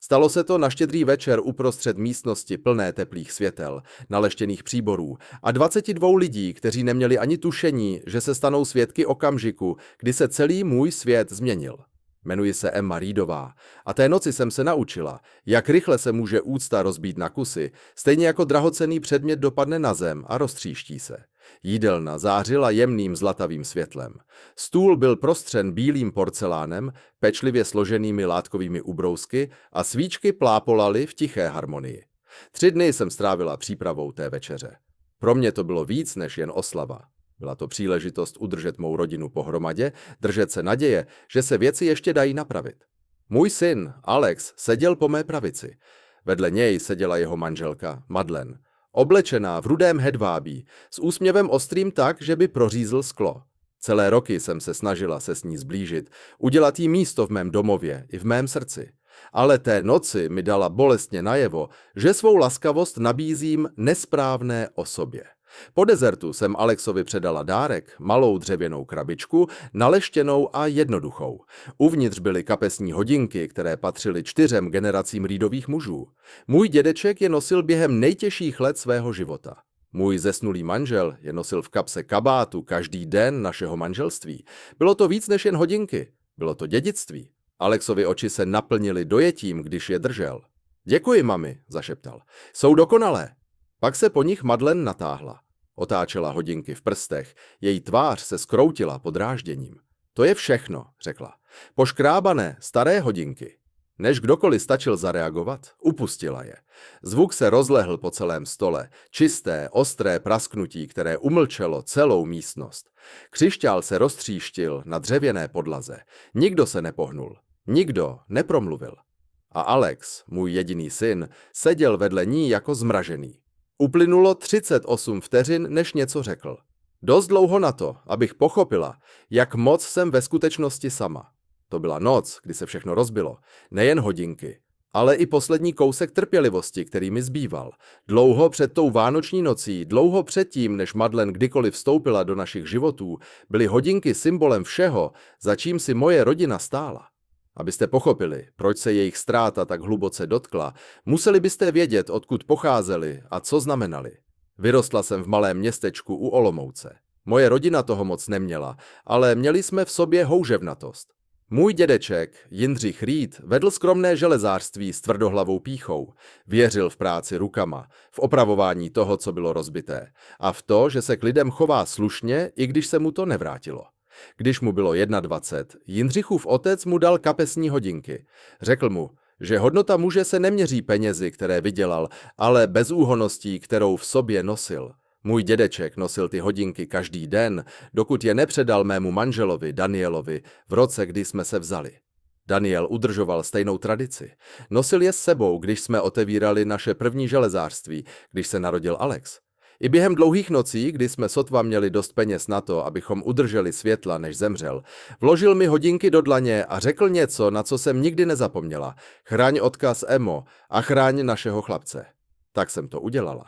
Stalo se to na Štědrý večer uprostřed místnosti plné teplých světel, naleštěných příborů a 22 lidí, kteří neměli ani tušení, že se stanou svědky okamžiku, kdy se celý můj svět změnil. Jmenuji se Emma Reedová a té noci jsem se naučila, jak rychle se může úcta rozbít na kusy, stejně jako drahocenný předmět dopadne na zem a roztříští se. Jídelna zářila jemným zlatavým světlem. Stůl byl prostřen bílým porcelánem, pečlivě složenými látkovými ubrousky a svíčky plápolaly v tiché harmonii. 3 dny jsem strávila přípravou té večeře. Pro mě to bylo víc než jen oslava. Byla to příležitost udržet mou rodinu pohromadě, držet se naděje, že se věci ještě dají napravit. Můj syn, Alex, seděl po mé pravici. Vedle něj seděla jeho manželka, Madeleine. Oblečená v rudém hedvábí, s úsměvem ostrým tak, že by prořízl sklo. Celé roky jsem se snažila se s ní zblížit, udělat jí místo v mém domově i v mém srdci. Ale té noci mi dala bolestně najevo, že svou laskavost nabízím nesprávné osobě. Po dezertu jsem Alexovi předala dárek, malou dřevěnou krabičku, naleštěnou a jednoduchou. Uvnitř byly kapesní hodinky, které patřily 4 generacím Reedových mužů. Můj dědeček je nosil během nejtěžších let svého života. Můj zesnulý manžel je nosil v kapse kabátu každý den našeho manželství. Bylo to víc než jen hodinky, bylo to dědictví. Alexovi oči se naplnily dojetím, když je držel. Děkuji, mami, zašeptal. Jsou dokonalé. Pak se po nich Madeleine natáhla. Otáčela hodinky v prstech, její tvář se zkroutila podrážděním. To je všechno, řekla. Poškrábané, staré hodinky. Než kdokoliv stačil zareagovat, upustila je. Zvuk se rozlehl po celém stole, čisté, ostré prasknutí, které umlčelo celou místnost. Křišťál se roztříštil na dřevěné podlaze. Nikdo se nepohnul, nikdo nepromluvil. A Alex, můj jediný syn, seděl vedle ní jako zmražený. Uplynulo 38 vteřin, než něco řekl. Dost dlouho na to, abych pochopila, jak moc jsem ve skutečnosti sama. To byla noc, kdy se všechno rozbilo. Nejen hodinky, ale i poslední kousek trpělivosti, který mi zbýval. Dlouho před tou vánoční nocí, dlouho předtím, než Madeleine kdykoliv vstoupila do našich životů, byly hodinky symbolem všeho, za čím si moje rodina stála. Abyste pochopili, proč se jejich ztráta tak hluboce dotkla, museli byste vědět, odkud pocházeli a co znamenali. Vyrostla jsem v malém městečku u Olomouce. Moje rodina toho moc neměla, ale měli jsme v sobě houževnatost. Můj dědeček, Jindřich Reed, vedl skromné železářství s tvrdohlavou pýchou. Věřil v práci rukama, v opravování toho, co bylo rozbité, a v to, že se k lidem chová slušně, i když se mu to nevrátilo. Když mu bylo 21, Jindřichův otec mu dal kapesní hodinky. Řekl mu, že hodnota muže se neměří penězi, které vydělal, ale bezúhonností, kterou v sobě nosil. Můj dědeček nosil ty hodinky každý den, dokud je nepředal mému manželovi, Danielovi, v roce, kdy jsme se vzali. Daniel udržoval stejnou tradici. Nosil je s sebou, když jsme otevírali naše první železářství, když se narodil Alex. I během dlouhých nocí, kdy jsme sotva měli dost peněz na to, abychom udrželi světla, než zemřel, vložil mi hodinky do dlaně a řekl něco, na co jsem nikdy nezapomněla. Chraň odkaz Emo a chráň našeho chlapce. Tak jsem to udělala.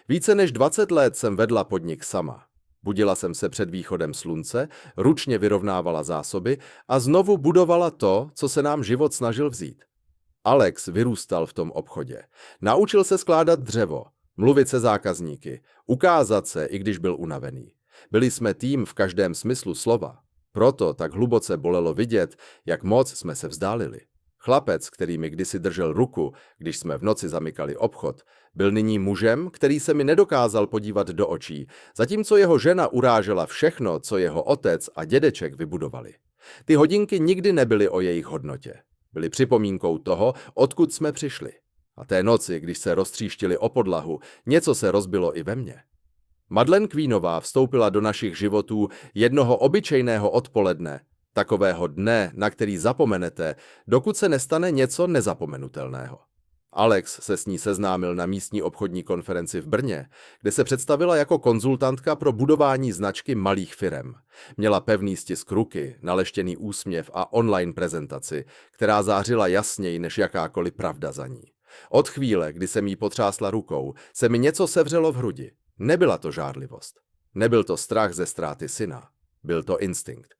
Více než 20 let jsem vedla podnik sama. Budila jsem se před východem slunce, ručně vyrovnávala zásoby a znovu budovala to, co se nám život snažil vzít. Alex vyrůstal v tom obchodě. Naučil se skládat dřevo, mluvit se zákazníky, ukázat se, i když byl unavený. Byli jsme tým v každém smyslu slova. Proto tak hluboce bolelo vidět, jak moc jsme se vzdálili. Chlapec, který mi kdysi držel ruku, když jsme v noci zamykali obchod, byl nyní mužem, který se mi nedokázal podívat do očí, zatímco jeho žena urážela všechno, co jeho otec a dědeček vybudovali. Ty hodinky nikdy nebyly o jejich hodnotě. Byly připomínkou toho, odkud jsme přišli. A té noci, když se roztříštili o podlahu, něco se rozbilo i ve mně. Madeleine Queenová vstoupila do našich životů jednoho obyčejného odpoledne, takového dne, na který zapomenete, dokud se nestane něco nezapomenutelného. Alex se s ní seznámil na místní obchodní konferenci v Brně, kde se představila jako konzultantka pro budování značky malých firem. Měla pevný stisk ruky, naleštěný úsměv a online prezentaci, která zářila jasněji než jakákoliv pravda za ní. Od chvíle, kdy jsem jí potřásla rukou, se mi něco sevřelo v hrudi. Nebyla to žárlivost. Nebyl to strach ze ztráty syna. Byl to instinkt.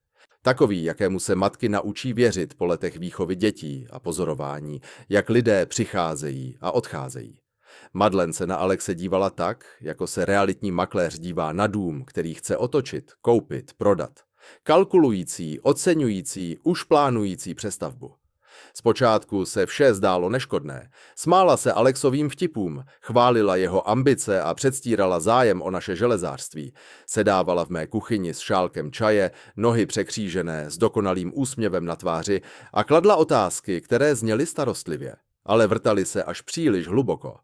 Takový, jakému se matky naučí věřit po letech výchovy dětí a pozorování, jak lidé přicházejí a odcházejí. Madeleine se na Alexe dívala tak, jako se realitní makléř dívá na dům, který chce otočit, koupit, prodat. Kalkulující, oceňující, už plánující přestavbu. Zpočátku se vše zdálo neškodné. Smála se Alexovým vtipům, chválila jeho ambice a předstírala zájem o naše železářství. Sedávala v mé kuchyni s šálkem čaje, nohy překřížené, s dokonalým úsměvem na tváři a kladla otázky, které zněly starostlivě, ale vrtaly se až příliš hluboko.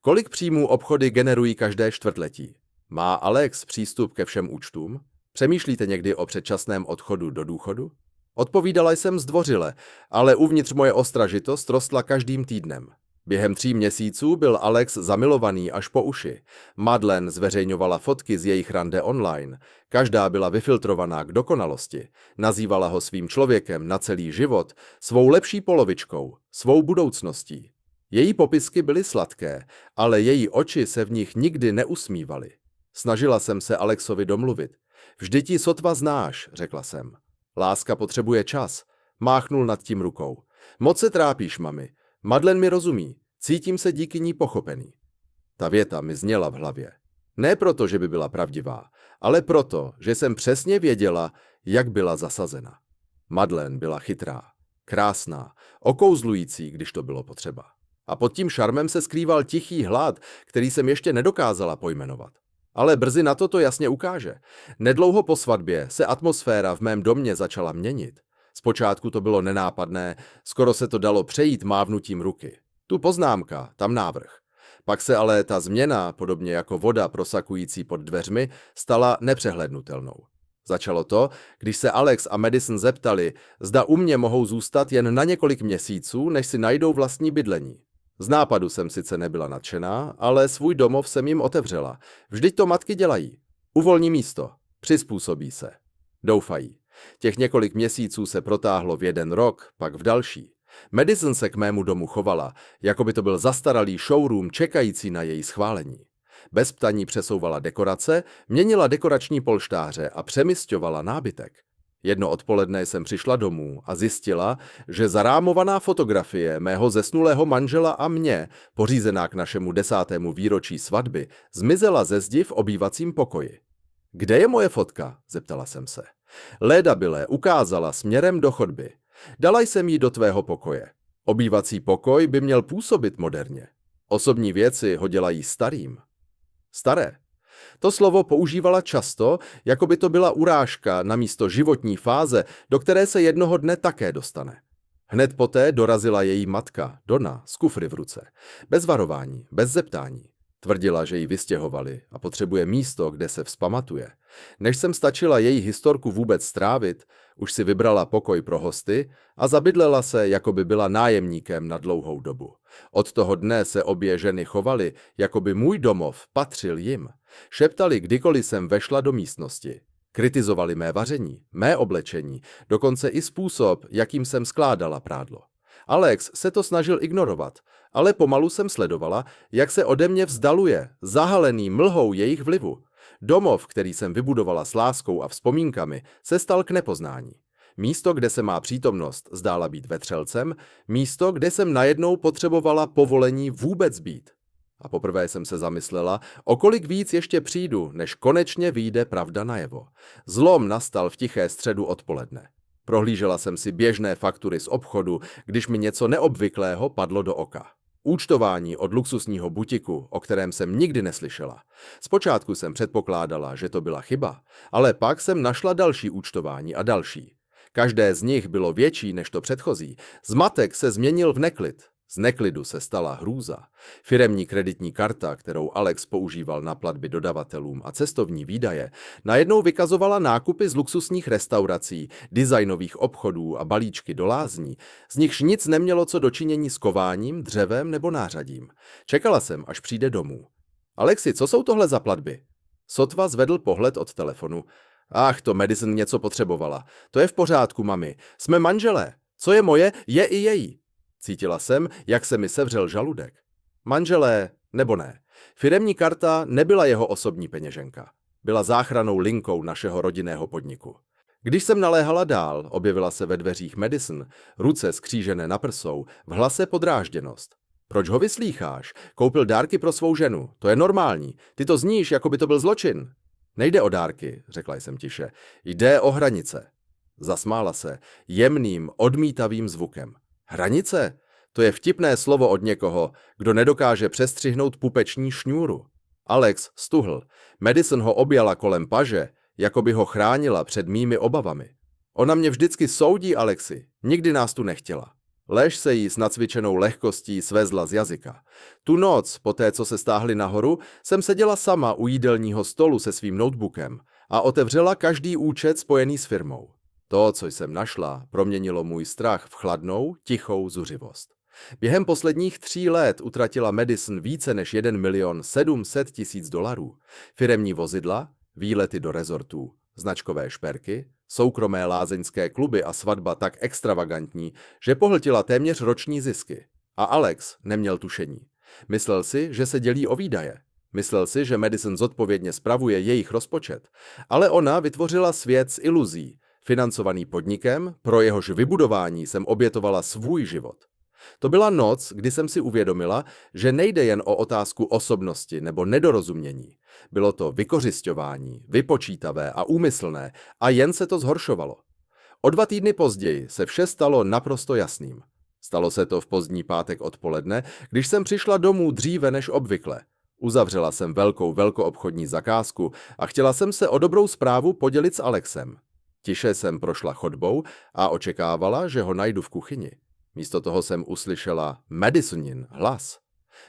Kolik příjmů obchody generují každé čtvrtletí? Má Alex přístup ke všem účtům? Přemýšlíte někdy o předčasném odchodu do důchodu? Odpovídala jsem zdvořile, ale uvnitř moje ostražitost rostla každým týdnem. Během 3 měsíců byl Alex zamilovaný až po uši. Madeleine zveřejňovala fotky z jejich rande online. Každá byla vyfiltrovaná k dokonalosti. Nazývala ho svým člověkem na celý život, svou lepší polovičkou, svou budoucností. Její popisky byly sladké, ale její oči se v nich nikdy neusmívaly. Snažila jsem se Alexovi domluvit. Vždyť ji sotva znáš, řekla jsem. Láska potřebuje čas. Máchnul nad tím rukou. Moc se trápíš, mami. Madeleine mi rozumí. Cítím se díky ní pochopený. Ta věta mi zněla v hlavě. Ne proto, že by byla pravdivá, ale proto, že jsem přesně věděla, jak byla zasazena. Madeleine byla chytrá, krásná, okouzlující, když to bylo potřeba. A pod tím šarmem se skrýval tichý hlad, který jsem ještě nedokázala pojmenovat. Ale brzy na to jasně ukáže. Nedlouho po svatbě se atmosféra v mém domě začala měnit. Zpočátku to bylo nenápadné, skoro se to dalo přejít mávnutím ruky. Tu poznámka, tam návrh. Pak se ale ta změna, podobně jako voda prosakující pod dveřmi, stala nepřehlednutelnou. Začalo to, když se Alex a Madison zeptali, zda u mě mohou zůstat jen na několik měsíců, než si najdou vlastní bydlení. Z nápadu jsem sice nebyla nadšená, ale svůj domov jsem jim otevřela. Vždyť to matky dělají. Uvolní místo, přizpůsobí se. Doufají. Těch několik měsíců se protáhlo v 1 rok, pak v další. Madison se k mému domu chovala, jako by to byl zastaralý showroom čekající na její schválení. Bez ptaní přesouvala dekorace, měnila dekorační polštáře a přemysťovala nábytek. Jedno odpoledne jsem přišla domů a zjistila, že zarámovaná fotografie mého zesnulého manžela a mě, pořízená k našemu 10. výročí svatby, zmizela ze zdi v obývacím pokoji. Kde je moje fotka? Zeptala jsem se. Léda Bille ukázala směrem do chodby. Dala jsem ji do tvého pokoje. Obývací pokoj by měl působit moderně. Osobní věci ho dělají starým. Staré. To slovo používala často, jako by to byla urážka namísto životní fáze, do které se jednoho dne také dostane. Hned poté dorazila její matka, Donna, s kufry v ruce. Bez varování, bez zeptání. Tvrdila, že ji vystěhovali a potřebuje místo, kde se vzpamatuje. Než jsem stačila její historku vůbec strávit, už si vybrala pokoj pro hosty a zabydlela se, jako by byla nájemníkem na dlouhou dobu. Od toho dne se obě ženy chovaly, jako by můj domov patřil jim. Šeptali, kdykoliv jsem vešla do místnosti. Kritizovali mé vaření, mé oblečení, dokonce i způsob, jakým jsem skládala prádlo. Alex se to snažil ignorovat, ale pomalu jsem sledovala, jak se ode mě vzdaluje, zahalený mlhou jejich vlivu. Domov, který jsem vybudovala s láskou a vzpomínkami, se stal k nepoznání. Místo, kde se má přítomnost, zdála být vetřelcem, místo, kde jsem najednou potřebovala povolení vůbec být. A poprvé jsem se zamyslela, o kolik víc ještě přijdu, než konečně vyjde pravda najevo. Zlom nastal v tiché středu odpoledne. Prohlížela jsem si běžné faktury z obchodu, když mi něco neobvyklého padlo do oka. Účtování od luxusního butiku, o kterém jsem nikdy neslyšela. Zpočátku jsem předpokládala, že to byla chyba, ale pak jsem našla další účtování a další. Každé z nich bylo větší než to předchozí. Zmatek se změnil v neklid. Z neklidu se stala hrůza. Firemní kreditní karta, kterou Alex používal na platby dodavatelům a cestovní výdaje, najednou vykazovala nákupy z luxusních restaurací, designových obchodů a balíčky do lázní, z nichž nic nemělo co dočinění s kováním, dřevem nebo nářadím. Čekala jsem, až přijde domů. Alexi, co jsou tohle za platby? Sotva zvedl pohled od telefonu. Ach, to Madison něco potřebovala. To je v pořádku, mami. Jsme manželé. Co je moje, je i její. Cítila jsem, jak se mi sevřel žaludek. Manželé, nebo ne. Firemní karta nebyla jeho osobní peněženka. Byla záchrannou linkou našeho rodinného podniku. Když jsem naléhala dál, objevila se ve dveřích Madison, ruce skřížené na prsou, v hlase podrážděnost. Proč ho vyslýcháš? Koupil dárky pro svou ženu. To je normální. Ty to zníš, jako by to byl zločin. Nejde o dárky, řekla jsem tiše. Jde o hranice. Zasmála se jemným, odmítavým zvukem. Hranice? To je vtipné slovo od někoho, kdo nedokáže přestřihnout pupeční šňůru. Alex stuhl. Madison ho objala kolem paže, jako by ho chránila před mými obavami. Ona mě vždycky soudí, Alexi. Nikdy nás tu nechtěla. Lež se jí s nacvičenou lehkostí svezla z jazyka. Tu noc, poté co se stáhli nahoru, jsem seděla sama u jídelního stolu se svým notebookem a otevřela každý účet spojený s firmou. To, co jsem našla, proměnilo můj strach v chladnou, tichou zuřivost. Během posledních 3 let utratila Madison více než $1,700,000. Firemní vozidla, výlety do rezortů, značkové šperky, soukromé lázeňské kluby a svatba tak extravagantní, že pohltila téměř roční zisky. A Alex neměl tušení. Myslel si, že se dělí o výdaje. Myslel si, že Madison zodpovědně spravuje jejich rozpočet. Ale ona vytvořila svět z iluzí, financovaný podnikem, pro jehož vybudování jsem obětovala svůj život. To byla noc, kdy jsem si uvědomila, že nejde jen o otázku osobnosti nebo nedorozumění. Bylo to vykořisťování, vypočítavé a úmyslné a jen se to zhoršovalo. O 2 týdny později se vše stalo naprosto jasným. Stalo se to v pozdní pátek odpoledne, když jsem přišla domů dříve než obvykle. Uzavřela jsem velkoobchodní zakázku a chtěla jsem se o dobrou zprávu podělit s Alexem. Tiše jsem prošla chodbou a očekávala, že ho najdu v kuchyni. Místo toho jsem uslyšela Madisonin hlas.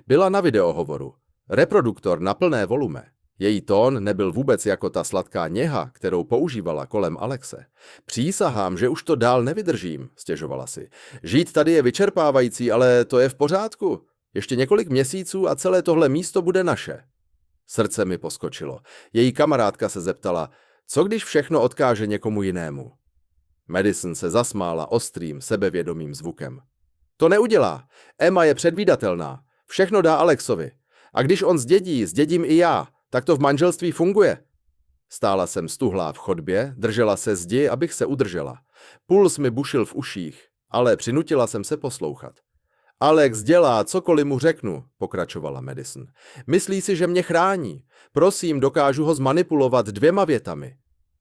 Byla na videohovoru. Reproduktor na plné volume. Její tón nebyl vůbec jako ta sladká něha, kterou používala kolem Alexe. Přísahám, že už to dál nevydržím, stěžovala si. Žít tady je vyčerpávající, ale to je v pořádku. Ještě několik měsíců a celé tohle místo bude naše. Srdce mi poskočilo. Její kamarádka se zeptala, co když všechno odkáže někomu jinému. Madison se zasmála ostrým, sebevědomým zvukem. To neudělá. Emma je předvídatelná. Všechno dá Alexovi. A když on zdědí, zdědím i já, tak to v manželství funguje. Stála jsem stuhlá v chodbě, držela se zdi, abych se udržela. Puls mi bušil v uších, ale přinutila jsem se poslouchat. Alex dělá, cokoliv mu řeknu, pokračovala Madison. Myslí si, že mě chrání. Prosím, dokážu ho zmanipulovat 2 větami.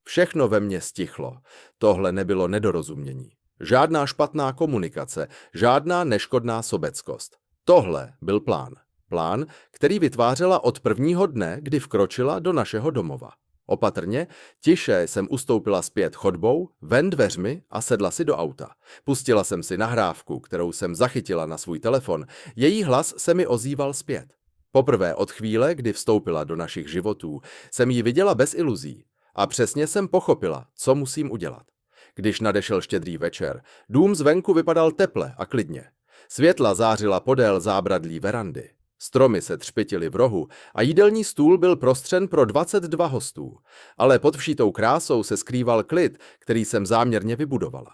Všechno ve mně stichlo. Tohle nebylo nedorozumění. Žádná špatná komunikace, žádná neškodná sobeckost. Tohle byl plán. Plán, který vytvářela od prvního dne, kdy vkročila do našeho domova. Opatrně, tiše jsem ustoupila zpět chodbou, ven dveřmi a sedla si do auta. Pustila jsem si nahrávku, kterou jsem zachytila na svůj telefon. Její hlas se mi ozýval zpět. Poprvé od chvíle, kdy vstoupila do našich životů, jsem ji viděla bez iluzí. A přesně jsem pochopila, co musím udělat. Když nadešel štědrý večer, dům zvenku vypadal teple a klidně. Světla zářila podél zábradlí verandy. Stromy se třpytily v rohu a jídelní stůl byl prostřen pro 22 hostů. Ale pod vší tou krásou se skrýval klid, který jsem záměrně vybudovala.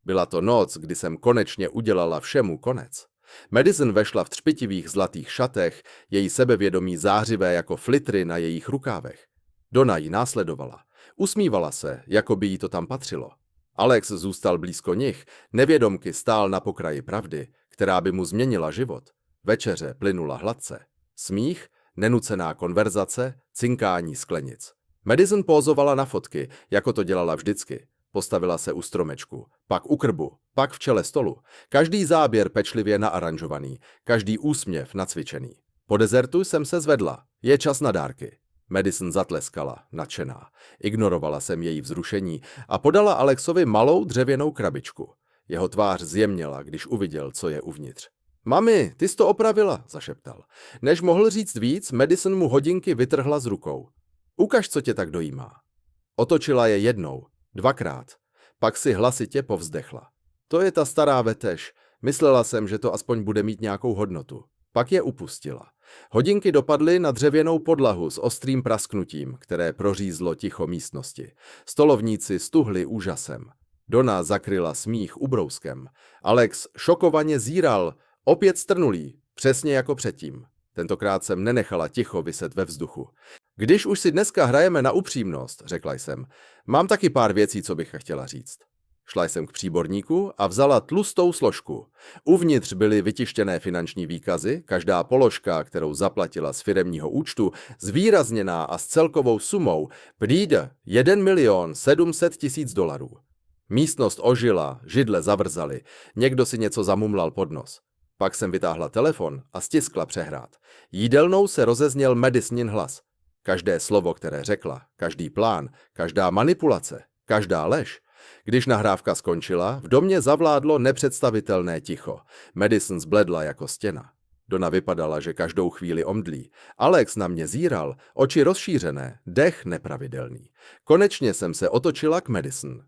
Byla to noc, kdy jsem konečně udělala všemu konec. Madison vešla v třpitivých zlatých šatech, její sebevědomí zářivé jako flitry na jejich rukávech. Donna ji následovala. Usmívala se, jako by jí to tam patřilo. Alex zůstal blízko nich, nevědomky stál na pokraji pravdy, která by mu změnila život. Večeře plynula hladce. Smích, nenucená konverzace, cinkání sklenic. Madison pózovala na fotky, jako to dělala vždycky. Postavila se u stromečku, pak u krbu, pak v čele stolu. Každý záběr pečlivě naaranžovaný, každý úsměv nacvičený. Po dezertu jsem se zvedla. Je čas na dárky. Madison zatleskala, nadšená. Ignorovala jsem její vzrušení a podala Alexovi malou dřevěnou krabičku. Jeho tvář zjemněla, když uviděl, co je uvnitř. Mami, ty jsi to opravila, zašeptal. Než mohl říct víc, Madison mu hodinky vytrhla z rukou. Ukaž, co tě tak dojímá. Otočila je 1, 2krát. Pak si hlasitě povzdechla. To je ta stará vetež. Myslela jsem, že to aspoň bude mít nějakou hodnotu. Pak je upustila. Hodinky dopadly na dřevěnou podlahu s ostrým prasknutím, které prořízlo ticho místnosti. Stolovníci stuhli úžasem. Donna zakryla smích ubrouskem. Alex šokovaně zíral, opět strnulý, přesně jako předtím. Tentokrát jsem nenechala ticho viset ve vzduchu. Když už si dneska hrajeme na upřímnost, řekla jsem, mám taky pár věcí, co bych chtěla říct. Šla jsem k příborníku a vzala tlustou složku. Uvnitř byly vytištěné finanční výkazy, každá položka, kterou zaplatila z firemního účtu, zvýrazněná a s celkovou sumou přijde 1 700 000 dolarů. Místnost ožila, židle zavrzaly, někdo si něco zamumlal pod nos. Pak jsem vytáhla telefon a stiskla přehrát. Jídelnou se rozezněl Madisonin hlas. Každé slovo, které řekla, každý plán, každá manipulace, každá lež. Když nahrávka skončila, v domě zavládlo nepředstavitelné ticho. Madison zbledla jako stěna. Donna vypadala, že každou chvíli omdlí. Alex na mě zíral, oči rozšířené, dech nepravidelný. Konečně jsem se otočila k Madison.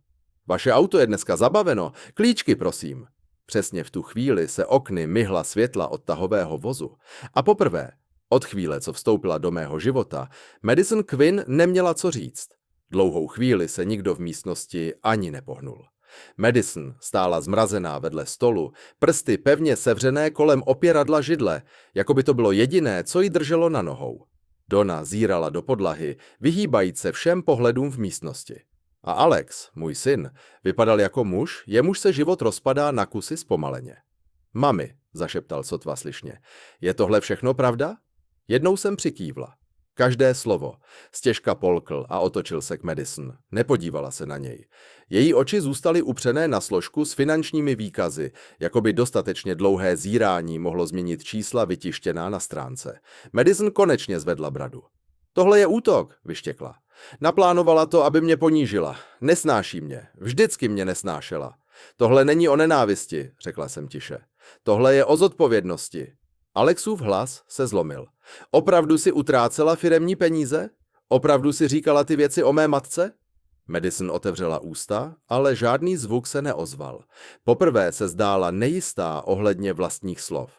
Vaše auto je dneska zabaveno, klíčky prosím. Přesně v tu chvíli se okny myhla světla od tahového vozu. A poprvé, od chvíle, co vstoupila do mého života, Madison Quinn neměla co říct. Dlouhou chvíli se nikdo v místnosti ani nepohnul. Madison stála zmrazená vedle stolu, prsty pevně sevřené kolem opěradla židle, jako by to bylo jediné, co jí drželo na nohou. Donna zírala do podlahy, vyhýbajíc se všem pohledům v místnosti. A Alex, můj syn, vypadal jako muž, jemuž se život rozpadá na kusy zpomaleně. Mami, zašeptal sotva slyšně, je tohle všechno pravda? Jednou jsem přikývla. Každé slovo. Stěžka polkl a otočil se k Madison. Nepodívala se na něj. Její oči zůstaly upřené na složku s finančními výkazy, jako by dostatečně dlouhé zírání mohlo změnit čísla vytištěná na stránce. Madison konečně zvedla bradu. Tohle je útok, vyštěkla. Naplánovala to, aby mě ponížila. Nesnáší mě. Vždycky mě nesnášela. Tohle není o nenávisti, řekla jsem tiše. Tohle je o zodpovědnosti. Alexův hlas se zlomil. Opravdu si utrácela firemní peníze? Opravdu si říkala ty věci o mé matce? Madison otevřela ústa, ale žádný zvuk se neozval. Poprvé se zdála nejistá ohledně vlastních slov.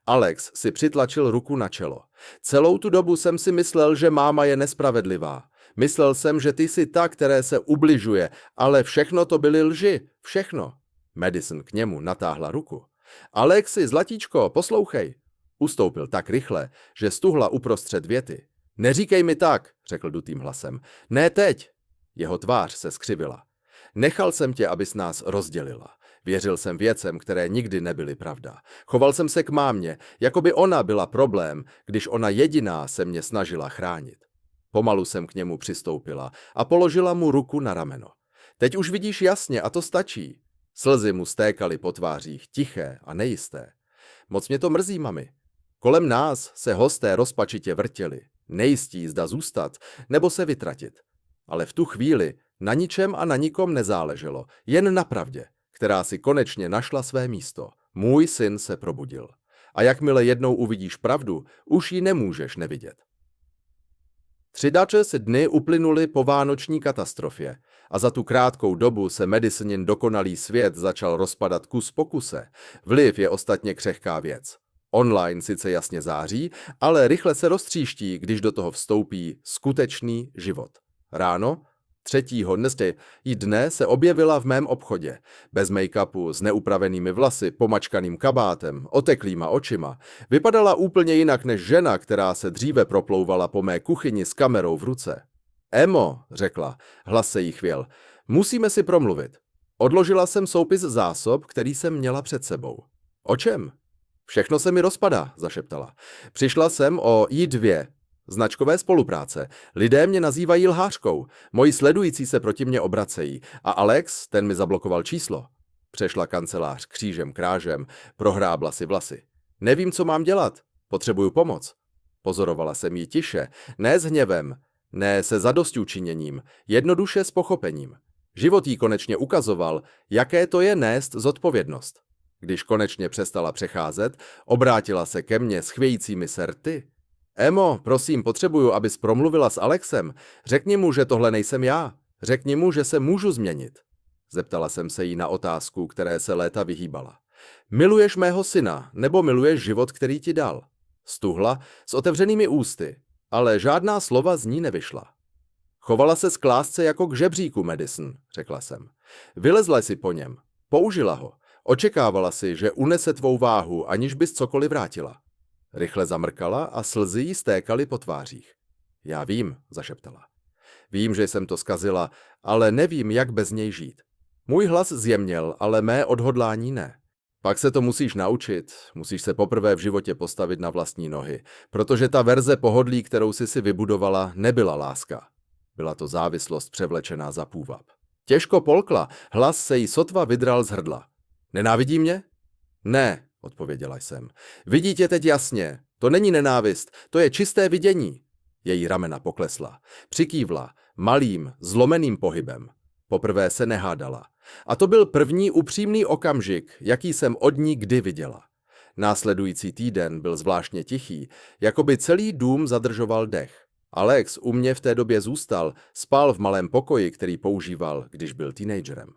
Alex si přitlačil ruku na čelo. Celou tu dobu jsem si myslel, že máma je nespravedlivá. Myslel jsem, že ty jsi ta, které se ubližuje, ale všechno to byly lži, všechno. Madison k němu natáhla ruku. Alexi, zlatíčko, poslouchej. Ustoupil tak rychle, že stuhla uprostřed věty. Neříkej mi tak, řekl dutým hlasem. Ne teď. Jeho tvář se skřivila. Nechal jsem tě, abys nás rozdělila. Věřil jsem věcem, které nikdy nebyly pravda. Choval jsem se k mámě, jako by ona byla problém, když ona jediná se mě snažila chránit. Pomalu jsem k němu přistoupila a položila mu ruku na rameno. Teď už vidíš jasně a to stačí. Slzy mu stékaly po tvářích, tiché a nejisté. Moc mě to mrzí, mami. Kolem nás se hosté rozpačitě vrtěli, nejistí, zda zůstat nebo se vytratit. Ale v tu chvíli na ničem a na nikom nezáleželo, jen na pravdě, která si konečně našla své místo. Můj syn se probudil. A jakmile jednou uvidíš pravdu, už ji nemůžeš nevidět. 3 dny uplynuly po vánoční katastrofě a za tu krátkou dobu se Madisonin dokonalý svět začal rozpadat kus po kuse. Vliv je ostatně křehká věc. Online sice jasně září, ale rychle se roztříští, když do toho vstoupí skutečný život. Ráno, 3. dne se objevila v mém obchodě. Bez make-upu, s neupravenými vlasy, pomačkaným kabátem, oteklýma očima. Vypadala úplně jinak než žena, která se dříve proplouvala po mé kuchyni s kamerou v ruce. Emo, řekla, hlas se jí chvěl, musíme si promluvit. Odložila jsem soupis zásob, který jsem měla před sebou. O čem? Všechno se mi rozpadá, zašeptala. Přišla jsem o I2. Značkové spolupráce. Lidé mě nazývají lhářkou. Moji sledující se proti mě obracejí. A Alex, ten mi zablokoval číslo. Přešla kancelář křížem krážem, prohrábla si vlasy. Nevím, co mám dělat. Potřebuju pomoc. Pozorovala jsem jí tiše, ne s hněvem, ne se zadostiučiněním, jednoduše s pochopením. Život jí konečně ukazoval, jaké to je nést zodpovědnost. Když konečně přestala přecházet, obrátila se ke mně s chvějícími se rty. Emo, prosím, potřebuju, abys promluvila s Alexem. Řekni mu, že tohle nejsem já. Řekni mu, že se můžu změnit. Zeptala jsem se jí na otázku, které se léta vyhýbala. Miluješ mého syna, nebo miluješ život, který ti dal? Stuhla s otevřenými ústy, ale žádná slova z ní nevyšla. Chovala se k lásce jako k žebříku, Madison, řekla jsem. Vylezla si po něm, použila ho. Očekávala si, že unese tvou váhu, aniž bys cokoliv vrátila. Rychle zamrkala a slzy jí stékaly po tvářích. Já vím, zašeptala. Vím, že jsem to zkazila, ale nevím, jak bez něj žít. Můj hlas zjemněl, ale mé odhodlání ne. Pak se to musíš naučit, musíš se poprvé v životě postavit na vlastní nohy, protože ta verze pohodlí, kterou jsi si vybudovala, nebyla láska. Byla to závislost převlečená za půvab. Těžko polkla, hlas se jí sotva vydral z hrdla. Nenávidí mě? Ne, odpověděla jsem. Vidí tě teď jasně. To není nenávist, to je čisté vidění. Její ramena poklesla. Přikývla, malým, zlomeným pohybem. Poprvé se nehádala. A to byl první upřímný okamžik, jaký jsem od ní kdy viděla. Následující týden byl zvláštně tichý, jako by celý dům zadržoval dech. Alex u mě v té době zůstal, spal v malém pokoji, který používal, když byl teenagerem.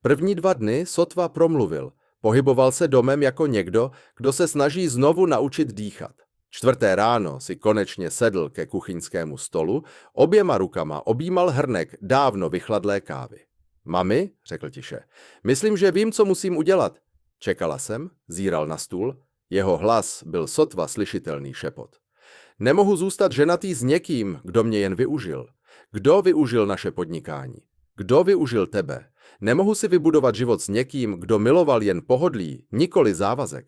První 2 dny sotva promluvil, pohyboval se domem jako někdo, kdo se snaží znovu naučit dýchat. 4. ráno si konečně sedl ke kuchyňskému stolu, oběma rukama objímal hrnek dávno vychladlé kávy. Mami, řekl tiše, myslím, že vím, co musím udělat. Čekala jsem, zíral na stůl, jeho hlas byl sotva slyšitelný šepot. Nemohu zůstat ženatý s někým, kdo mě jen využil. Kdo využil naše podnikání? Kdo využil tebe? Nemohu si vybudovat život s někým, kdo miloval jen pohodlí, nikoli závazek.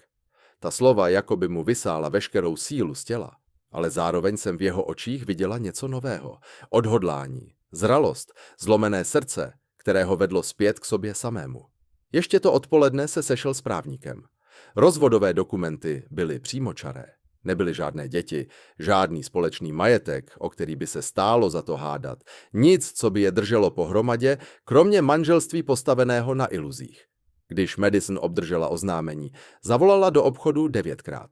Ta slova jako by mu vysála veškerou sílu z těla, ale zároveň jsem v jeho očích viděla něco nového. Odhodlání, zralost, zlomené srdce, které ho vedlo zpět k sobě samému. Ještě to odpoledne se sešel s právníkem. Rozvodové dokumenty byly přímočaré. Nebyly žádné děti, žádný společný majetek, o který by se stálo za to hádat, nic, co by je drželo pohromadě, kromě manželství postaveného na iluzích. Když Madison obdržela oznámení, zavolala do obchodu 9krát.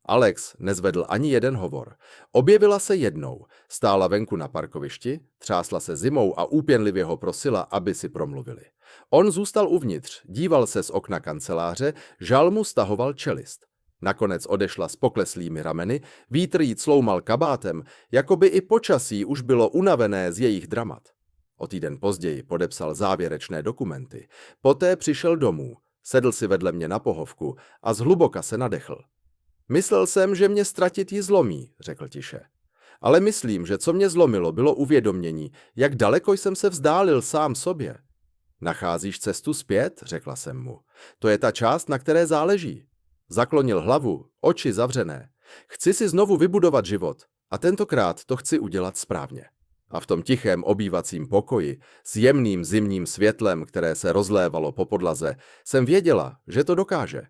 Alex nezvedl ani jeden hovor. Objevila se jednou, stála venku na parkovišti, třásla se zimou a úpěnlivě ho prosila, aby si promluvili. On zůstal uvnitř, díval se z okna kanceláře, žal mu stahoval čelist. Nakonec odešla s pokleslými rameny, vítr jí cloumal kabátem, jako by i počasí už bylo unavené z jejich dramat. O týden později podepsal závěrečné dokumenty. Poté přišel domů, sedl si vedle mě na pohovku a zhluboka se nadechl. Myslel jsem, že mě ztratit ji zlomí, řekl tiše. Ale myslím, že co mě zlomilo, bylo uvědomění, jak daleko jsem se vzdálil sám sobě. Nacházíš cestu zpět, řekla jsem mu. To je ta část, na které záleží. Zaklonil hlavu, oči zavřené. Chci si znovu vybudovat život a tentokrát to chci udělat správně. A v tom tichém obývacím pokoji, s jemným zimním světlem, které se rozlévalo po podlaze, jsem věděla, že to dokáže.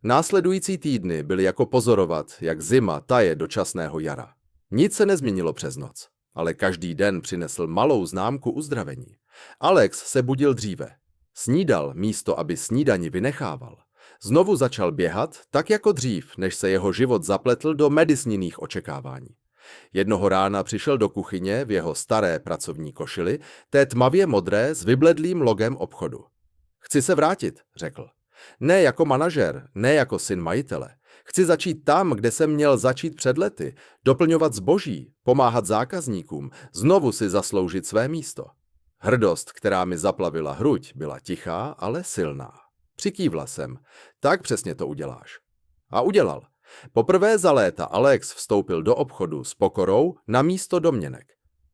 Následující týdny byly jako pozorovat, jak zima taje do časného jara. Nic se nezměnilo přes noc, ale každý den přinesl malou známku uzdravení. Alex se budil dříve. Snídal místo, aby snídani vynechával. Znovu začal běhat, tak jako dřív, než se jeho život zapletl do Madisoniných očekávání. Jednoho rána přišel do kuchyně v jeho staré pracovní košili, té tmavě modré s vybledlým logem obchodu. Chci se vrátit, řekl. Ne jako manažer, ne jako syn majitele. Chci začít tam, kde jsem měl začít před lety, doplňovat zboží, pomáhat zákazníkům, znovu si zasloužit své místo. Hrdost, která mi zaplavila hruď, byla tichá, ale silná. Přikývla jsem. Tak přesně to uděláš. A udělal. Poprvé za léta Alex vstoupil do obchodu s pokorou na místo domněnek.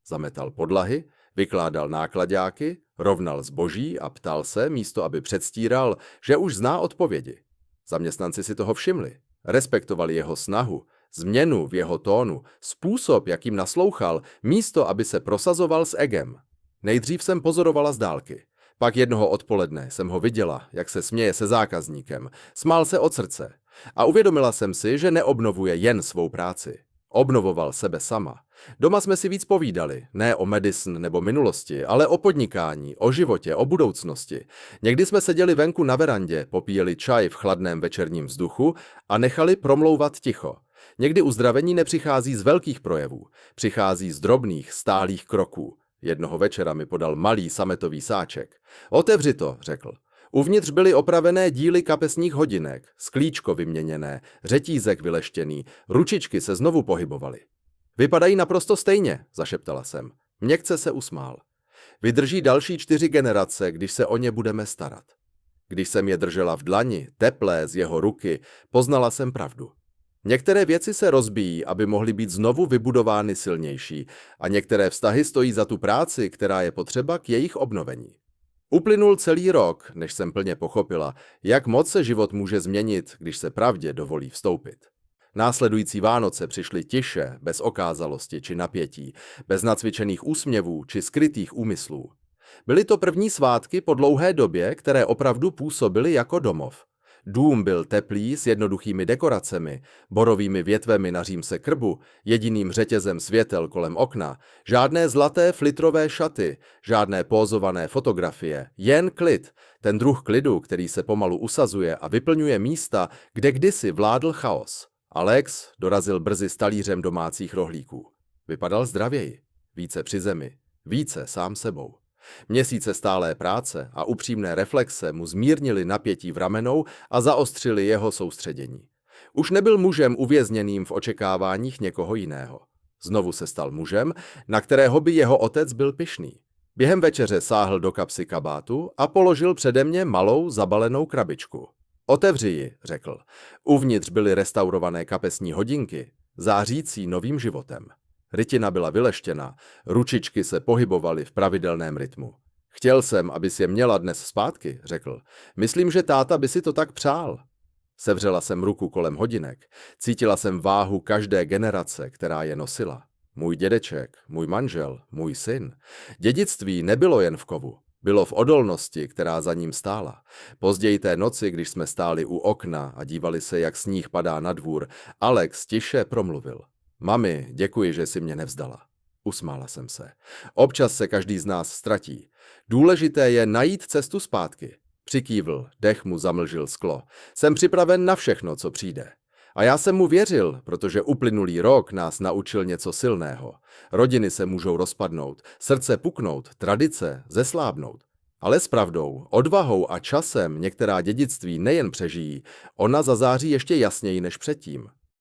Zametal podlahy, vykládal náklaďáky, rovnal zboží a ptal se, místo aby předstíral, že už zná odpovědi. Zaměstnanci si toho všimli. Respektovali jeho snahu, změnu v jeho tónu, způsob, jakým naslouchal, místo aby se prosazoval s egem. Nejdřív jsem pozorovala z dálky. Pak jednoho odpoledne jsem ho viděla, jak se směje se zákazníkem, smál se od srdce. A uvědomila jsem si, že neobnovuje jen svou práci. Obnovoval sebe sama. Doma jsme si víc povídali, ne o Madison nebo minulosti, ale o podnikání, o životě, o budoucnosti. Někdy jsme seděli venku na verandě, popíjeli čaj v chladném večerním vzduchu a nechali promlouvat ticho. Někdy uzdravení nepřichází z velkých projevů, přichází z drobných, stálých kroků. Jednoho večera mi podal malý sametový sáček. Otevři to, řekl. Uvnitř byly opravené díly kapesních hodinek, sklíčko vyměněné, řetízek vyleštěný, ručičky se znovu pohybovaly. Vypadají naprosto stejně, zašeptala jsem. Měkce se usmál. Vydrží další 4 generace, když se o ně budeme starat. Když jsem je držela v dlani, teplé z jeho ruky, poznala jsem pravdu. Některé věci se rozbíjí, aby mohly být znovu vybudovány silnější, a některé vztahy stojí za tu práci, která je potřeba k jejich obnovení. Uplynul celý rok, než jsem plně pochopila, jak moc se život může změnit, když se pravdě dovolí vstoupit. Následující Vánoce přišly tiše, bez okázalosti či napětí, bez nacvičených úsměvů či skrytých úmyslů. Byly to první svátky po dlouhé době, které opravdu působily jako domov. Dům byl teplý s jednoduchými dekoracemi, borovými větvemi na římse krbu, jediným řetězem světel kolem okna, žádné zlaté flitrové šaty, žádné pózované fotografie, jen klid, ten druh klidu, který se pomalu usazuje a vyplňuje místa, kde kdysi vládl chaos. Alex dorazil brzy s talířem domácích rohlíků. Vypadal zdravěji, více při zemi, více sám sebou. Měsíce stálé práce a upřímné reflexe mu zmírnili napětí v ramenou a zaostřili jeho soustředění. Už nebyl mužem uvězněným v očekáváních někoho jiného. Znovu se stal mužem, na kterého by jeho otec byl pyšný. Během večeře sáhl do kapsy kabátu a položil přede mě malou zabalenou krabičku. Otevři ji, řekl. Uvnitř byly restaurované kapesní hodinky, zářící novým životem. Rytina byla vyleštěna, ručičky se pohybovaly v pravidelném rytmu. Chtěl jsem, abys je měla dnes zpátky, řekl. Myslím, že táta by si to tak přál. Sevřela jsem ruku kolem hodinek. Cítila jsem váhu každé generace, která je nosila. Můj dědeček, můj manžel, můj syn. Dědictví nebylo jen v kovu. Bylo v odolnosti, která za ním stála. Později té noci, když jsme stáli u okna a dívali se, jak sníh padá na dvůr, Alex tiše promluvil. Mami, děkuji, že jsi mě nevzdala. Usmála jsem se. Občas se každý z nás ztratí. Důležité je najít cestu zpátky. Přikývl, dech mu zamlžil sklo. Jsem připraven na všechno, co přijde. A já jsem mu věřil, protože uplynulý rok nás naučil něco silného. Rodiny se můžou rozpadnout, srdce puknout, tradice zeslábnout. Ale s pravdou, odvahou a časem některá dědictví nejen přežijí, ona zazáří ještě jasněji než předtím.